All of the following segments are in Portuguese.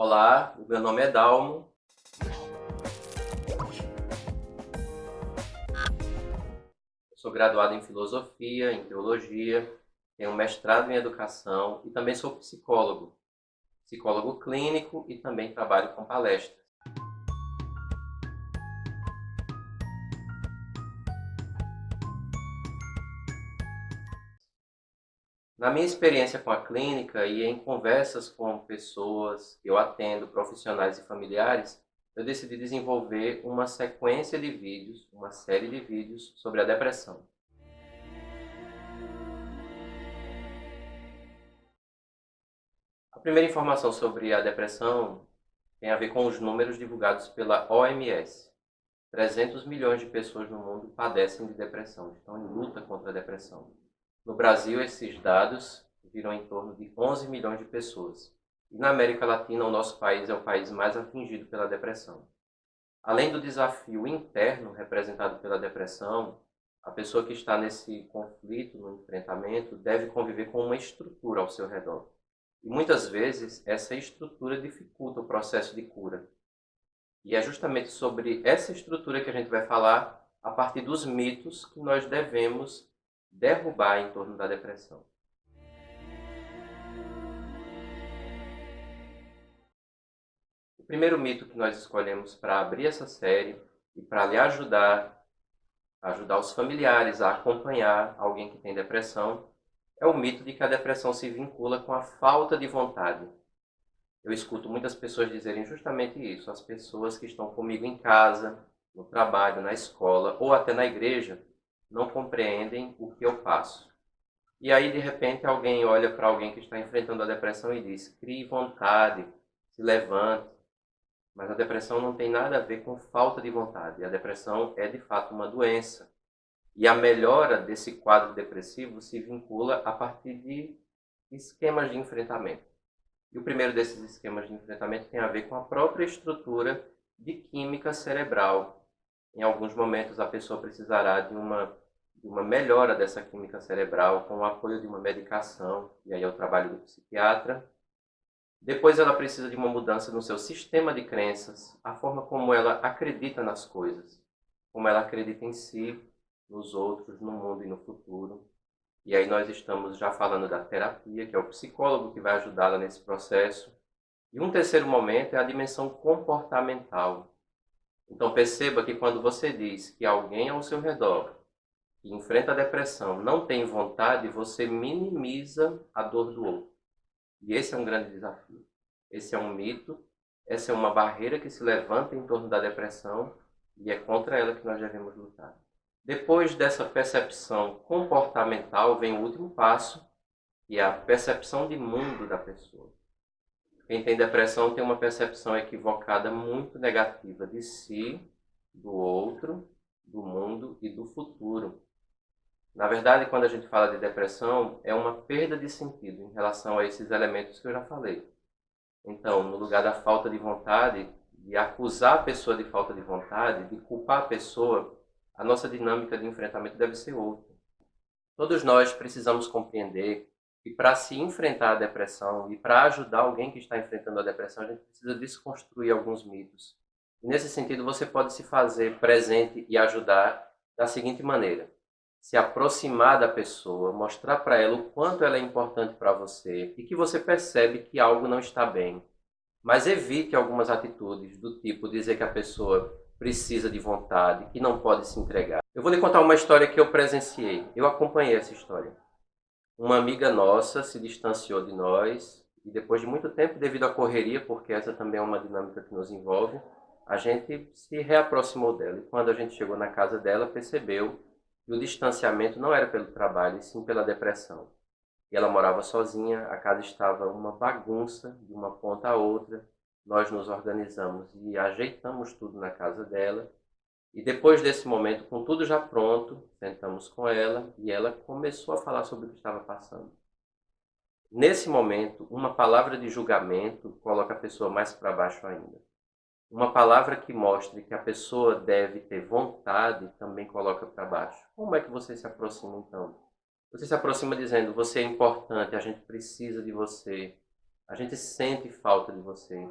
Olá, o meu nome é Dalmo. Eu sou graduado em Filosofia, em Teologia, tenho um mestrado em Educação e também sou psicólogo clínico e também trabalho com palestras. Na minha experiência com a clínica e em conversas com pessoas que eu atendo, profissionais e familiares, eu decidi desenvolver uma sequência de vídeos, uma série de vídeos sobre a depressão. A primeira informação sobre a depressão tem a ver com os números divulgados pela OMS. 300 milhões de pessoas no mundo padecem de depressão, estão em luta contra a depressão. No Brasil, esses dados viram em torno de 11 milhões de pessoas. E na América Latina, o nosso país é o país mais atingido pela depressão. Além do desafio interno representado pela depressão, a pessoa que está nesse conflito, no enfrentamento, deve conviver com uma estrutura ao seu redor. E muitas vezes essa estrutura dificulta o processo de cura. E é justamente sobre essa estrutura que a gente vai falar a partir dos mitos que nós devemos derrubar em torno da depressão. O primeiro mito que nós escolhemos para abrir essa série e para lhe ajudar os familiares a acompanhar alguém que tem depressão, é o mito de que a depressão se vincula com a falta de vontade. Eu escuto muitas pessoas dizerem justamente isso. As pessoas que estão comigo em casa, no trabalho, na escola ou até na igreja, não compreendem o que eu passo. E aí, de repente, alguém olha para alguém que está enfrentando a depressão e diz: crie vontade, se levante. Mas a depressão não tem nada a ver com falta de vontade. A depressão é, de fato, uma doença. E a melhora desse quadro depressivo se vincula a partir de esquemas de enfrentamento. E o primeiro desses esquemas de enfrentamento tem a ver com a própria estrutura de química cerebral. Em alguns momentos, a pessoa precisará de uma melhora dessa química cerebral com o apoio de uma medicação, e aí é o trabalho do psiquiatra. Depois ela precisa de uma mudança no seu sistema de crenças, a forma como ela acredita nas coisas, como ela acredita em si, nos outros, no mundo e no futuro. E aí nós estamos já falando da terapia, que é o psicólogo que vai ajudá-la nesse processo. E um terceiro momento é a dimensão comportamental. Então perceba que quando você diz que alguém ao seu redor que enfrenta a depressão não tem vontade, você minimiza a dor do outro. E esse é um grande desafio. Esse é um mito, essa é uma barreira que se levanta em torno da depressão e é contra ela que nós devemos lutar. Depois dessa percepção comportamental vem o último passo, que é a percepção de mundo da pessoa. Quem tem depressão tem uma percepção equivocada muito negativa de si, do outro, do mundo e do futuro. Na verdade, quando a gente fala de depressão, é uma perda de sentido em relação a esses elementos que eu já falei. Então, no lugar da falta de vontade, de acusar a pessoa de falta de vontade, de culpar a pessoa, a nossa dinâmica de enfrentamento deve ser outra. Todos nós precisamos compreender que para se enfrentar a depressão e para ajudar alguém que está enfrentando a depressão, a gente precisa desconstruir alguns mitos. E nesse sentido, você pode se fazer presente e ajudar da seguinte maneira: se aproximar da pessoa, mostrar para ela o quanto ela é importante para você e que você percebe que algo não está bem. Mas evite algumas atitudes do tipo dizer que a pessoa precisa de vontade, que não pode se entregar. Eu vou lhe contar uma história que eu presenciei. Eu acompanhei essa história. Uma amiga nossa se distanciou de nós e depois de muito tempo, devido à correria, porque essa também é uma dinâmica que nos envolve, a gente se reaproximou dela. E quando a gente chegou na casa dela, percebeu que o distanciamento não era pelo trabalho, e sim pela depressão. E ela morava sozinha, a casa estava uma bagunça, de uma ponta a outra. Nós nos organizamos e ajeitamos tudo na casa dela. E depois desse momento, com tudo já pronto, sentamos com ela e ela começou a falar sobre o que estava passando. Nesse momento, uma palavra de julgamento coloca a pessoa mais para baixo ainda. Uma palavra que mostre que a pessoa deve ter vontade também coloca para baixo. Como é que você se aproxima então? Você se aproxima dizendo: você é importante, a gente precisa de você, a gente sente falta de você.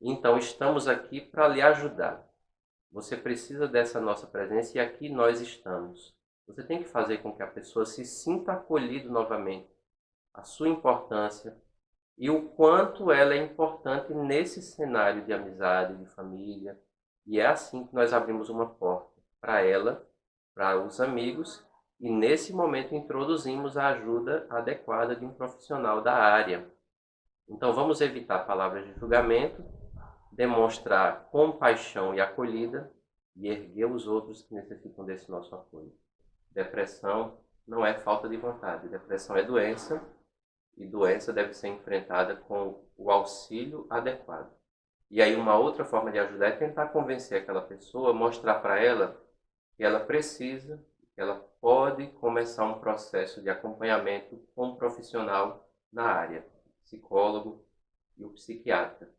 Então, estamos aqui para lhe ajudar. Você precisa dessa nossa presença e aqui nós estamos. Você tem que fazer com que a pessoa se sinta acolhida novamente, a sua importância e o quanto ela é importante nesse cenário de amizade, de família. E é assim que nós abrimos uma porta para ela, para os amigos, e nesse momento introduzimos a ajuda adequada de um profissional da área. Então vamos evitar palavras de julgamento, demonstrar compaixão e acolhida e erguer os outros que necessitam desse nosso apoio. Depressão não é falta de vontade, depressão é doença e doença deve ser enfrentada com o auxílio adequado. E aí uma outra forma de ajudar é tentar convencer aquela pessoa, mostrar para ela que ela precisa, que ela pode começar um processo de acompanhamento com um profissional na área, psicólogo e o psiquiatra.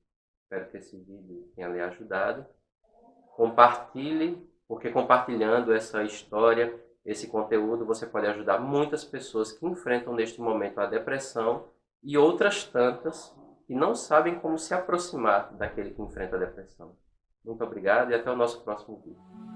Espero que esse vídeo tenha lhe ajudado. Compartilhe, porque compartilhando essa história, esse conteúdo, você pode ajudar muitas pessoas que enfrentam neste momento a depressão e outras tantas que não sabem como se aproximar daquele que enfrenta a depressão. Muito obrigado e até o nosso próximo vídeo.